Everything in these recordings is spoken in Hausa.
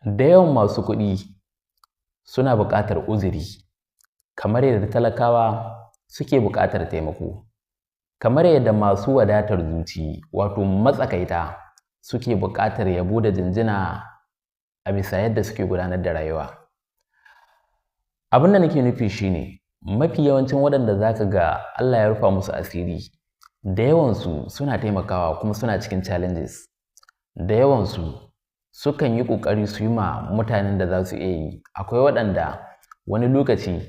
Da yawan masu kuɗi suna buƙatar uzuri, kamar yadda talakawa suke buƙatar taimako, kamar yadda masu wadatar zuci wato matsakaita suke buƙatar yabo da jinjina a bisa yadda suke gudanar da rayuwa. Abin da nake nufi shine mafi yawancin waɗanda zaka ga Allah ya rufa musu asiri, da yawansu suna taimakawa kuma suna cikin challenges. Da yawansu sukan yi ƙoƙari su yi ma mutanen da za su iya yi. Akwai waɗanda wani lokaci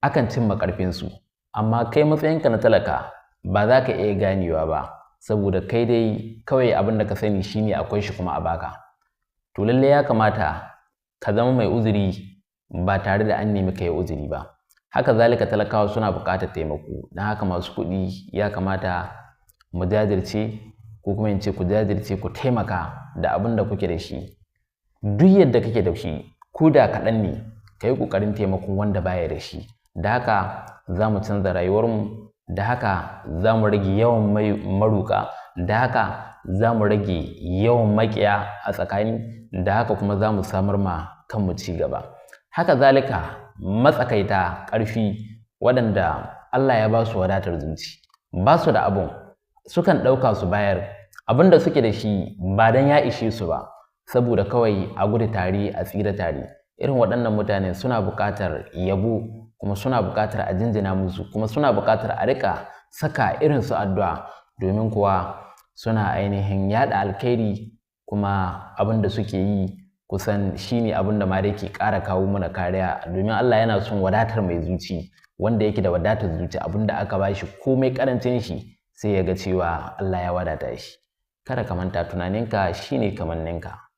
akan cimma ƙarfinsu, amma kai matsayinka na talaka ba za ka iya ganewa ba, saboda kai dai kawai abin da ka sani shine akwai shi kuma a baka. To lalle ya kamata ka zama mai uzuri ba tare da an nemi ka yi uzuri ba. Haka zalika talakawa suna buƙatar taimako, don haka masu kuɗi ya kamata mu jajirce, ko kuma in ce ku jajirce ku taimaka da abin da kuke da shi. Duk yadda kake da shi, ko da kaɗan ne, ka yi ƙoƙarin taimakon wanda baya da shi. Da haka za mu canza rayuwarmu, da haka za mu rage yawan maroƙa, da haka za mu rage yawan maƙiya a tsakani, da haka kuma za mu samar ma kanmu ci gaba. Haka zalika matsakaita ƙarfi waɗanda Allah ya ba su wadatar zuci, ba su da abun, sukan ɗauka su bayar. Abin da suke da shi ba don ya ishe su ba, saboda kawai a gudu tare a tsira tare. Irin waɗannan mutane suna buƙatar yabo, kuma suna buƙatar a jinjina musu, kuma suna buƙatar a riƙa saka irin su addu'a, domin kuwa suna ainihin yaɗa alkhairi, kuma abin da suke yi kusan shine abin da ma dai ke ƙara kawo mana kariya, domin Allah yana son wadatar mai zuci. Wanda yake da wadatar zuci, abin da aka bashi komai ƙarancin shi sai ya ga cewa Allah ya wadata shi. Kada ka manta tunaninka shine kamanninka.